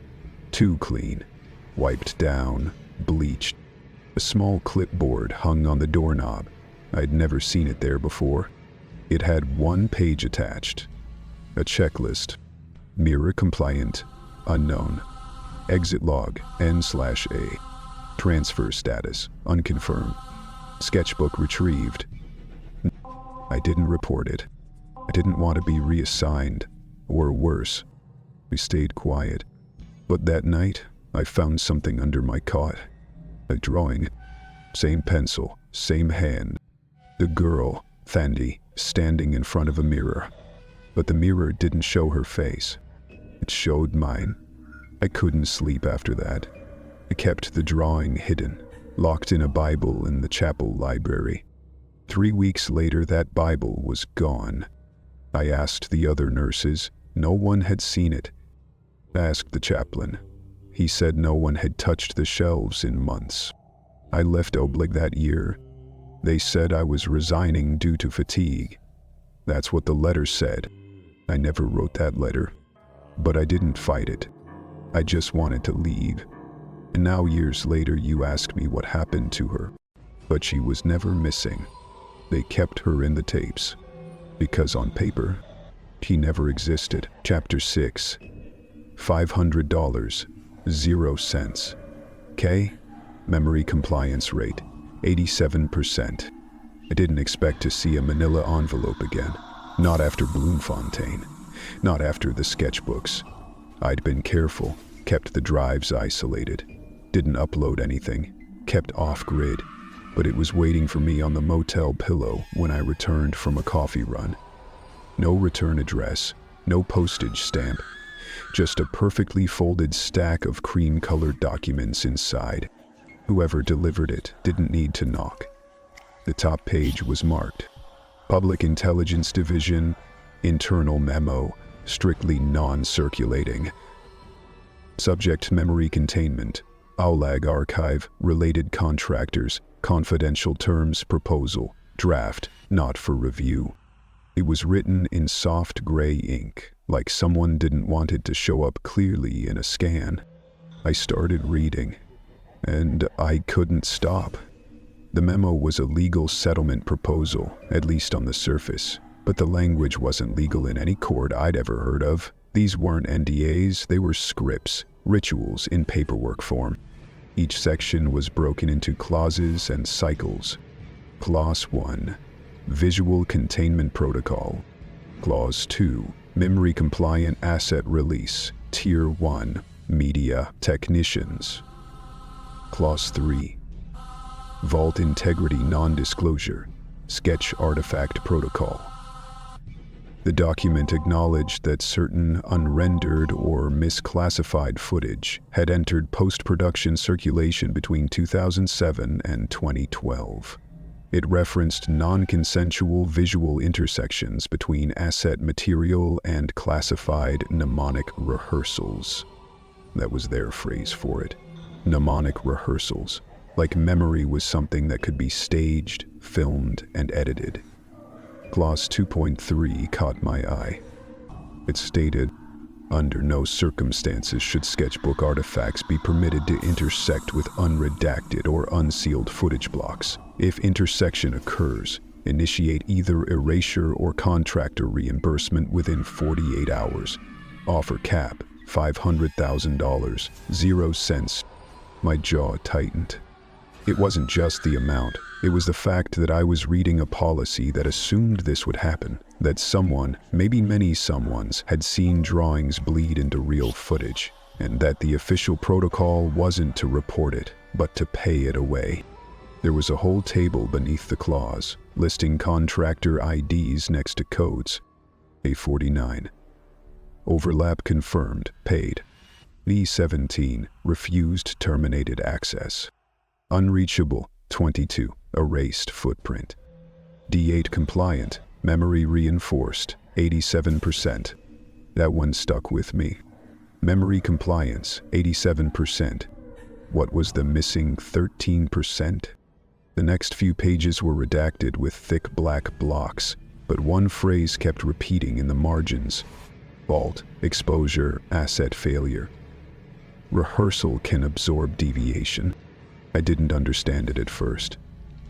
Too clean. Wiped down, bleached. A small clipboard hung on the doorknob. I'd never seen it there before. It had one page attached. A checklist. Mirror compliant, unknown. Exit log, N/A. Transfer status, unconfirmed. Sketchbook retrieved. I didn't report it. I didn't want to be reassigned, or worse. We stayed quiet. But that night, I found something under my cot. A drawing. Same pencil, same hand. The girl, Thandi, standing in front of a mirror. But the mirror didn't show her face. It showed mine. I couldn't sleep after that. I kept the drawing hidden, locked in a Bible in the chapel library. 3 weeks later, that Bible was gone. I asked the other nurses. No one had seen it. I asked the chaplain. He said no one had touched the shelves in months. I left Oblig that year. They said I was resigning due to fatigue. That's what the letter said. I never wrote that letter. But I didn't fight it. I just wanted to leave. And now years later you ask me what happened to her. But she was never missing. They kept her in the tapes. Because on paper, he never existed. Chapter 6. $500, 0 cents. K. Memory compliance rate, 87%. I didn't expect to see a manila envelope again. Not after Bloemfontein. Not after the sketchbooks. I'd been careful, kept the drives isolated, didn't upload anything, kept off-grid, but it was waiting for me on the motel pillow when I returned from a coffee run. No return address, no postage stamp, just a perfectly folded stack of cream-colored documents inside. Whoever delivered it didn't need to knock. The top page was marked Public Intelligence Division, Internal Memo, strictly non-circulating. Subject: Memory Containment, AULAG Archive, Related Contractors, Confidential Terms Proposal, Draft, not for review. It was written in soft gray ink, like someone didn't want it to show up clearly in a scan. I started reading, and I couldn't stop. The memo was a legal settlement proposal, at least on the surface, but the language wasn't legal in any court I'd ever heard of. These weren't NDAs, they were scripts, rituals in paperwork form. Each section was broken into clauses and cycles. Clause 1, Visual Containment Protocol. Clause 2, Memory Compliant Asset Release, Tier 1, Media Technicians. Clause 3, Vault Integrity Non-Disclosure, Sketch Artifact Protocol. The document acknowledged that certain unrendered or misclassified footage had entered post-production circulation between 2007 and 2012. It referenced non-consensual visual intersections between asset material and classified mnemonic rehearsals. That was their phrase for it. Mnemonic rehearsals. Like memory was something that could be staged, filmed, and edited. Clause 2.3 caught my eye. It stated, under no circumstances should sketchbook artifacts be permitted to intersect with unredacted or unsealed footage blocks. If intersection occurs, initiate either erasure or contractor reimbursement within 48 hours. Offer cap, $500,000, 0 cents. My jaw tightened. It wasn't just the amount, it was the fact that I was reading a policy that assumed this would happen, that someone, maybe many someones, had seen drawings bleed into real footage, and that the official protocol wasn't to report it, but to pay it away. There was a whole table beneath the clause, listing contractor IDs next to codes. A49. Overlap confirmed, paid. V17, refused terminated access. Unreachable, 22, erased footprint. D8 compliant, memory reinforced, 87%. That one stuck with me. Memory compliance, 87%. What was the missing 13%? The next few pages were redacted with thick black blocks, but one phrase kept repeating in the margins. Fault, exposure, asset failure. Rehearsal can absorb deviation. I didn't understand it at first,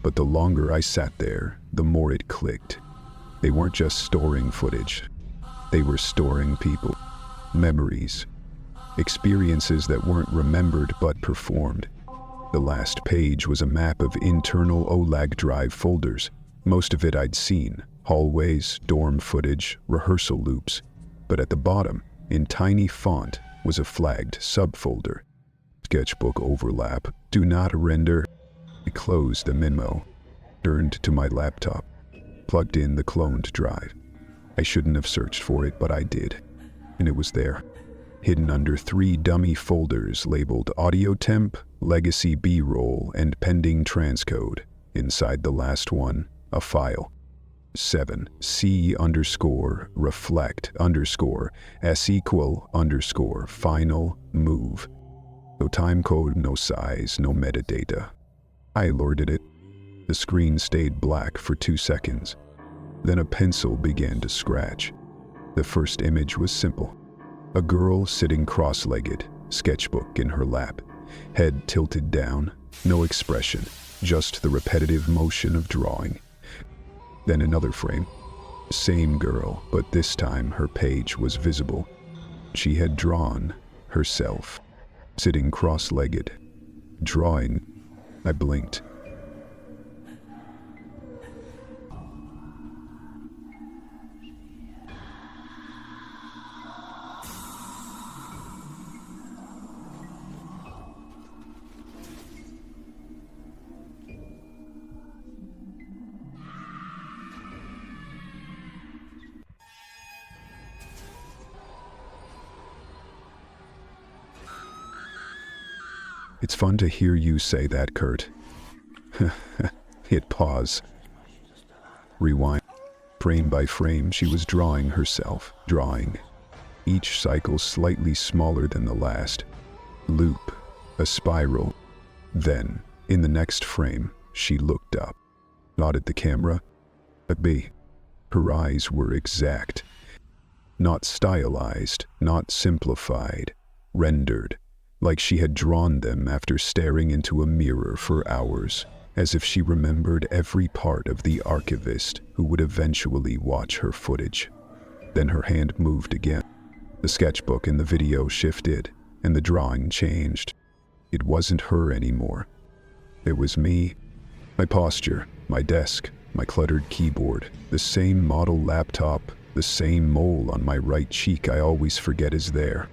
but the longer I sat there, the more it clicked. They weren't just storing footage. They were storing people, memories, experiences that weren't remembered but performed. The last page was a map of internal OLAG drive folders. Most of it I'd seen, hallways, dorm footage, rehearsal loops. But at the bottom, in tiny font, was a flagged subfolder. Sketchbook overlap, do not render. I closed the memo, turned to my laptop, plugged in the cloned drive. I shouldn't have searched for it, but I did. And it was there, hidden under 3 dummy folders labeled Audio Temp, Legacy B-Roll, and Pending Transcode. Inside the last one, a file. 7 C _ reflect _ S = final move. No timecode, no size, no metadata. I lorded it. The screen stayed black for 2 seconds. Then a pencil began to scratch. The first image was simple. A girl sitting cross-legged, sketchbook in her lap, head tilted down, no expression, just the repetitive motion of drawing. Then another frame. Same girl, but this time her page was visible. She had drawn herself, sitting cross-legged, drawing. I blinked. It's fun to hear you say that, Kurt. Hit pause. Rewind. Frame by frame, she was drawing herself, drawing. Each cycle slightly smaller than the last. Loop, a spiral. Then, in the next frame, she looked up, not at the camera, at me. Her eyes were exact. Not stylized, not simplified, rendered. Like she had drawn them after staring into a mirror for hours, as if she remembered every part of the archivist who would eventually watch her footage. Then her hand moved again. The sketchbook in the video shifted, and the drawing changed. It wasn't her anymore. It was me. My posture, my desk, my cluttered keyboard, the same model laptop, the same mole on my right cheek I always forget is there.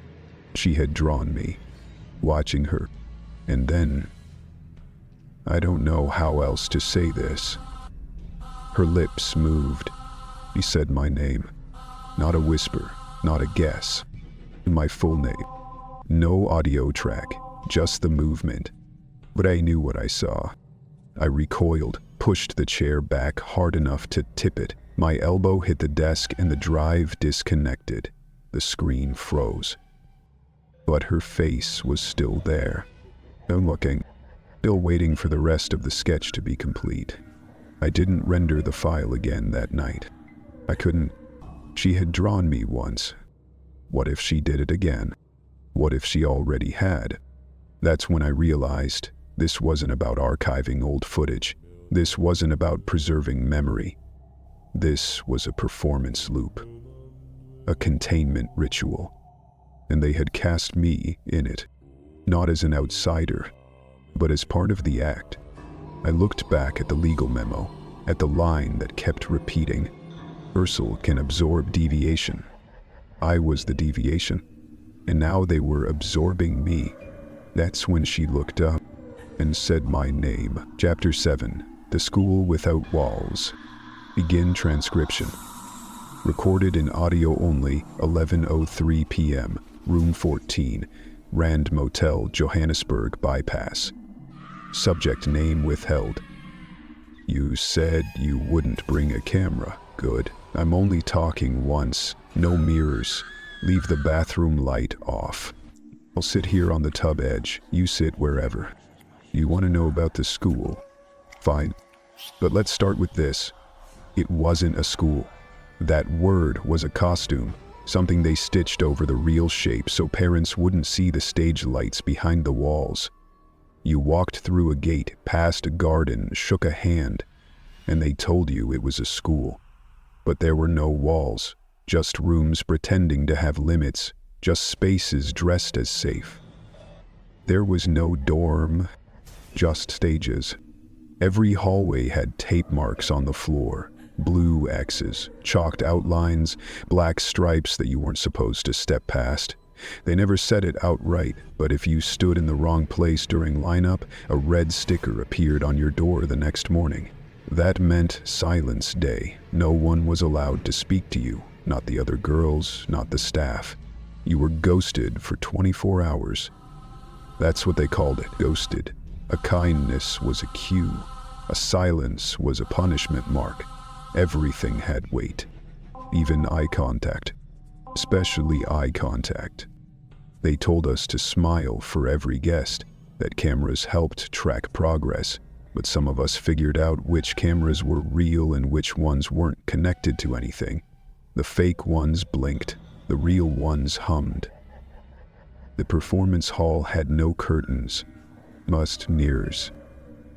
She had drawn me. Watching her, and then, I don't know how else to say this. Her lips moved. She said my name. Not a whisper, not a guess. My full name. No audio track, just the movement. But I knew what I saw. I recoiled, pushed the chair back hard enough to tip it. My elbow hit the desk and the drive disconnected. The screen froze. But her face was still there. I'm looking, still waiting for the rest of the sketch to be complete. I didn't render the file again that night. I couldn't. She had drawn me once. What if she did it again? What if she already had? That's when I realized this wasn't about archiving old footage. This wasn't about preserving memory. This was a performance loop. A containment ritual. And they had cast me in it, not as an outsider, but as part of the act. I looked back at the legal memo, at the line that kept repeating, "Ursel can absorb deviation." I was the deviation, and now they were absorbing me. That's when she looked up and said my name. Chapter 7, The School Without Walls. Begin transcription. Recorded in audio only, 11:03 p.m. Room 14, Rand Motel, Johannesburg Bypass. Subject name withheld. You said you wouldn't bring a camera. Good. I'm only talking once. No mirrors. Leave the bathroom light off. I'll sit here on the tub edge. You sit wherever. You want to know about the school? Fine. But let's start with this. It wasn't a school. That word was a costume. Something they stitched over the real shape so parents wouldn't see the stage lights behind the walls. You walked through a gate, past a garden, shook a hand, and they told you it was a school. But there were no walls, just rooms pretending to have limits, just spaces dressed as safe. There was no dorm, just stages. Every hallway had tape marks on the floor. Blue X's, chalked outlines, black stripes that you weren't supposed to step past. They never said it outright, but if you stood in the wrong place during lineup, a red sticker appeared on your door the next morning. That meant silence day. No one was allowed to speak to you, not the other girls, not the staff. You were ghosted for 24 hours. That's what they called it, ghosted. A kindness was a cue. A silence was a punishment mark. Everything had weight, even eye contact, especially eye contact. They told us to smile for every guest, that cameras helped track progress, but some of us figured out which cameras were real and which ones weren't connected to anything. The fake ones blinked, the real ones hummed. The performance hall had no curtains, just mirrors.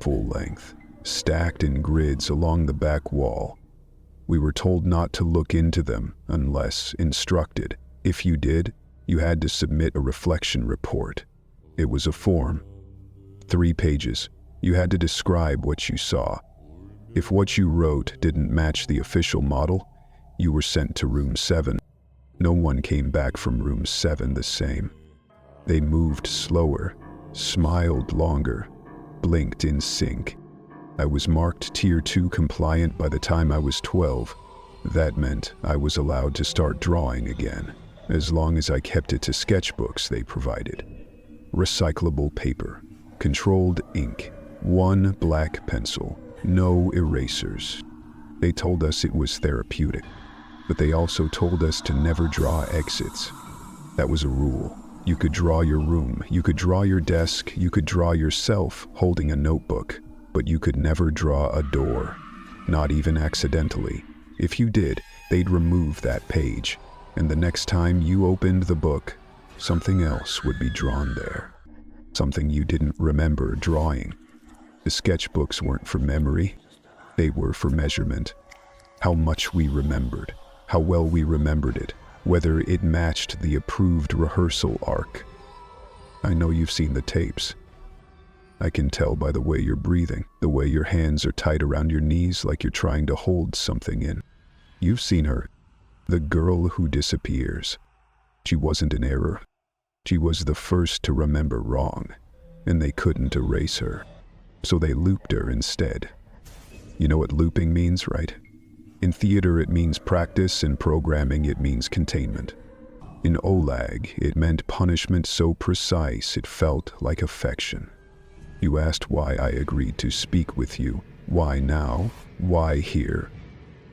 full length, stacked in grids along the back wall. We were told not to look into them unless instructed. If you did, you had to submit a reflection report. It was a form. 3 pages. You had to describe what you saw. If what you wrote didn't match the official model, you were sent to room 7. No one came back from room 7 the same. They moved slower, smiled longer, blinked in sync. I was marked Tier 2 compliant by the time I was 12. That meant I was allowed to start drawing again, as long as I kept it to sketchbooks they provided. Recyclable paper, controlled ink, 1 black pencil, no erasers. They told us it was therapeutic, but they also told us to never draw exits. That was a rule. You could draw your room, you could draw your desk, you could draw yourself holding a notebook, but you could never draw a door, not even accidentally. If you did, they'd remove that page, and the next time you opened the book, something else would be drawn there. Something you didn't remember drawing. The sketchbooks weren't for memory, they were for measurement. How much we remembered, how well we remembered it, whether it matched the approved rehearsal arc. I know you've seen the tapes. I can tell by the way you're breathing, the way your hands are tight around your knees like you're trying to hold something in. You've seen her, the girl who disappears. She wasn't an error. She was the first to remember wrong, and they couldn't erase her. So they looped her instead. You know what looping means, right? In theater, it means practice. In programming, it means containment. In OLAG, it meant punishment so precise it felt like affection. You asked why I agreed to speak with you. Why now? Why here?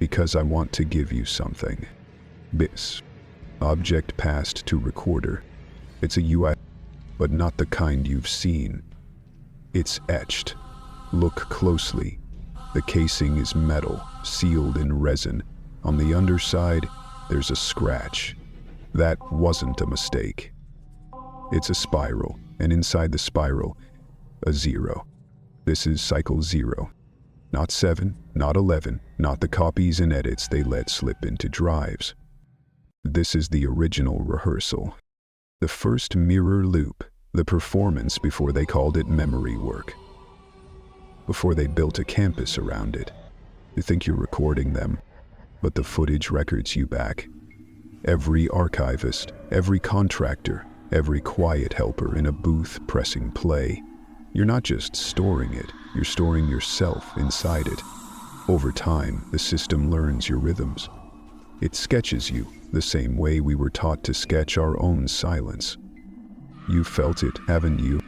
Because I want to give you something. BIS. Object passed to recorder. It's a UI, but not the kind you've seen. It's etched. Look closely. The casing is metal, sealed in resin. On the underside, there's a scratch. That wasn't a mistake. It's a spiral, and inside the spiral, a 0. This is cycle 0. Not 7, not 11, not the copies and edits they let slip into drives. This is the original rehearsal. The first mirror loop, the performance before they called it memory work. Before they built a campus around it. You think you're recording them, but the footage records you back. Every archivist, every contractor, every quiet helper in a booth pressing play. You're not just storing it, you're storing yourself inside it. Over time, the system learns your rhythms. It sketches you the same way we were taught to sketch our own silence. You felt it, haven't you?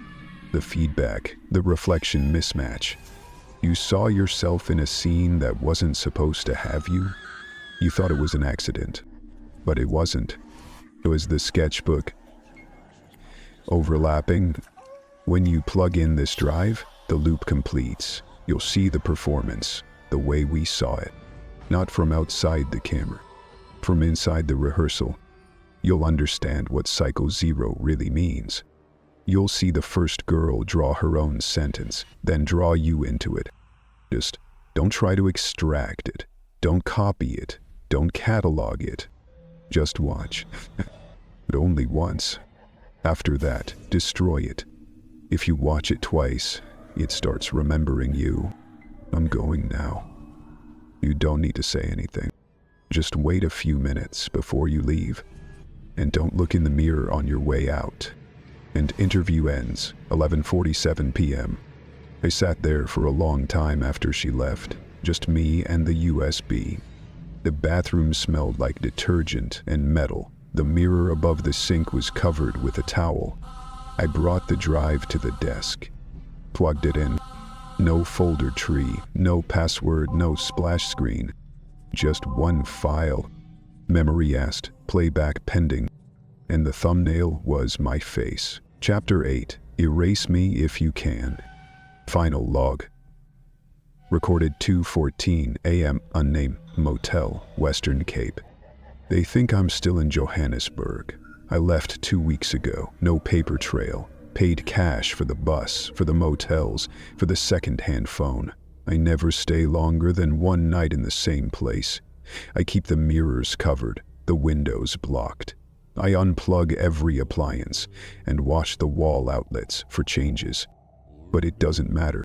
The feedback, the reflection mismatch. You saw yourself in a scene that wasn't supposed to have you. You thought it was an accident, but it wasn't. It was the sketchbook overlapping. When you plug in this drive, the loop completes. You'll see the performance, the way we saw it. Not from outside the camera, from inside the rehearsal. You'll understand what cycle 0 really means. You'll see the first girl draw her own sentence, then draw you into it. Just don't try to extract it. Don't copy it. Don't catalog it. Just watch. But only once. After that, destroy it. If you watch it twice, it starts remembering you. I'm going now. You don't need to say anything. Just wait a few minutes before you leave. And don't look in the mirror on your way out. And interview ends, 11:47 p.m. I sat there for a long time after she left, just me and the USB. The bathroom smelled like detergent and metal. The mirror above the sink was covered with a towel. I brought the drive to the desk, plugged it in. No folder tree, no password, no splash screen. Just one file. Memory asked, playback pending. And the thumbnail was my face. Chapter 8, Erase Me If You Can. Final log. Recorded 2:14 a.m. Unnamed Motel, Western Cape. They think I'm still in Johannesburg. I left 2 weeks ago. No paper trail. Paid cash for the bus, for the motels, for the second-hand phone. I never stay longer than one night in the same place. I keep the mirrors covered, the windows blocked. I unplug every appliance and watch the wall outlets for changes. But it doesn't matter.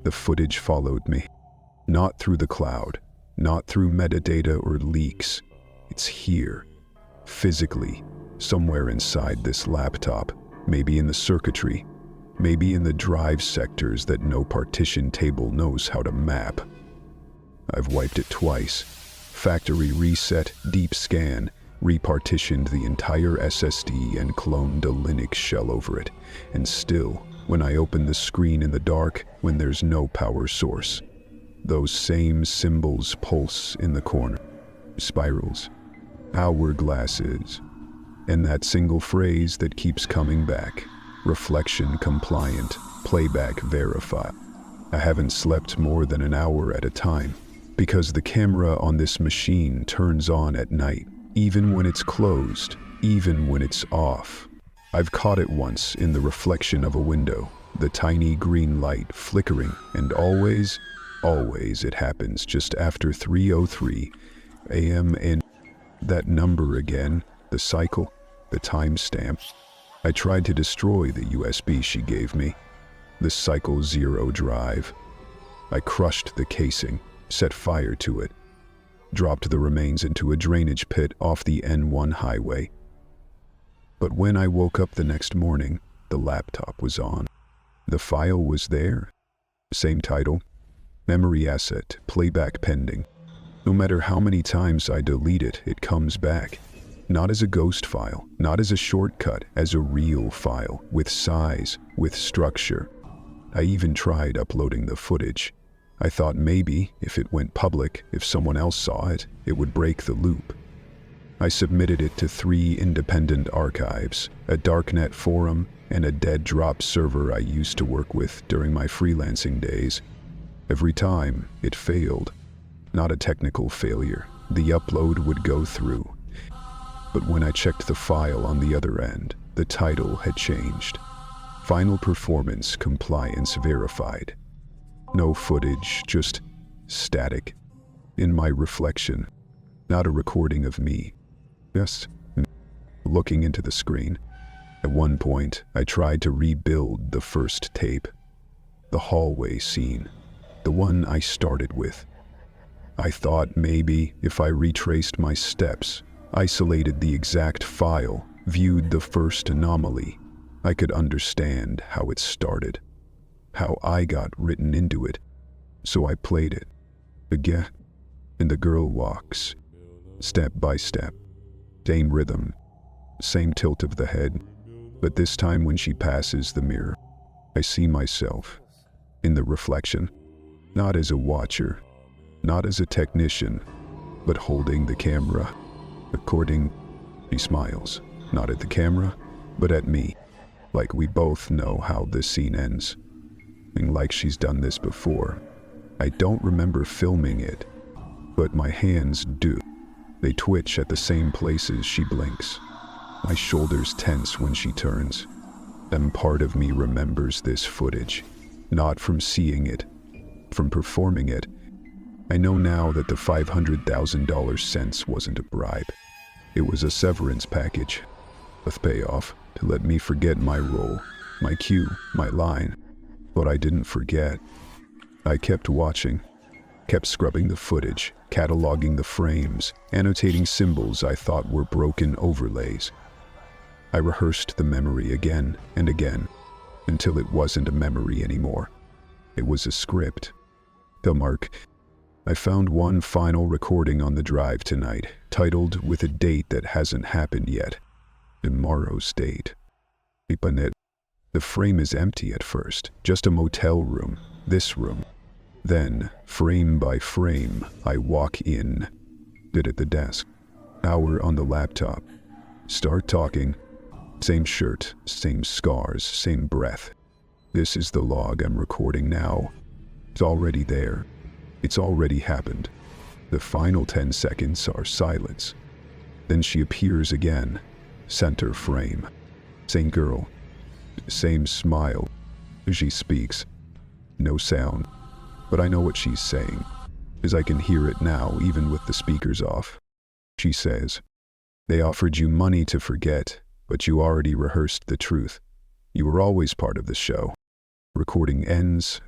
The footage followed me. Not through the cloud, not through metadata or leaks. It's here, physically, somewhere inside this laptop, maybe in the circuitry, maybe in the drive sectors that no partition table knows how to map. I've wiped it twice. Factory reset, deep scan, repartitioned the entire SSD and cloned a Linux shell over it. And still, when I open the screen in the dark, when there's no power source, those same symbols pulse in the corner. Spirals, hourglasses, and that single phrase that keeps coming back. Reflection compliant, playback verified. I haven't slept more than an hour at a time, because the camera on this machine turns on at night, even when it's closed, even when it's off. I've caught it once in the reflection of a window, the tiny green light flickering, and always it happens just after 3:03 a.m. and that number again, the cycle, the timestamp. I tried to destroy the USB she gave me, the Cycle 0 drive. I crushed the casing, set fire to it, dropped the remains into a drainage pit off the N1 highway. But when I woke up the next morning, the laptop was on. The file was there. Same title, memory asset, playback pending. No matter how many times I delete it, it comes back. Not as a ghost file, not as a shortcut, as a real file, with size, with structure. I even tried uploading the footage. I thought maybe, if it went public, if someone else saw it, it would break the loop. I submitted it to 3 independent archives, a darknet forum, and a dead drop server I used to work with during my freelancing days. Every time, it failed. Not a technical failure. The upload would go through. But when I checked the file on the other end, the title had changed. Final performance compliance verified. No footage, just static. In my reflection, not a recording of me. Just looking into the screen. At one point, I tried to rebuild the first tape. The hallway scene, the one I started with. I thought maybe if I retraced my steps, isolated the exact file, viewed the first anomaly, I could understand how it started, how I got written into it. So I played it again, and the girl walks, step by step, same rhythm, same tilt of the head, but this time when she passes the mirror, I see myself in the reflection, not as a watcher, not as a technician, but holding the camera. According, she smiles, not at the camera, but at me, like we both know how this scene ends, and like she's done this before. I don't remember filming it, but my hands do. They twitch at the same places she blinks. My shoulders tense when she turns. And part of me remembers this footage, not from seeing it, from performing it. I know now that the $500,000 sense wasn't a bribe. It was a severance package, a payoff to let me forget my role, my cue, my line. But I didn't forget. I kept watching, kept scrubbing the footage, cataloging the frames, annotating symbols I thought were broken overlays. I rehearsed the memory again and again, until it wasn't a memory anymore. It was a script. Mark, I found one final recording on the drive tonight, titled with a date that hasn't happened yet. Tomorrow's date. The frame is empty at first, just a motel room, this room. Then, frame by frame, I walk in. Sit at the desk. Hour on the laptop. Start talking. Same shirt, same scars, same breath. This is the log I'm recording now. It's already there. It's already happened. The final 10 seconds are silence. Then she appears again. Center frame. Same girl. Same smile. She speaks. No sound. But I know what she's saying, as I can hear it now even with the speakers off. She says, "They offered you money to forget, but you already rehearsed the truth. You were always part of the show." Recording ends.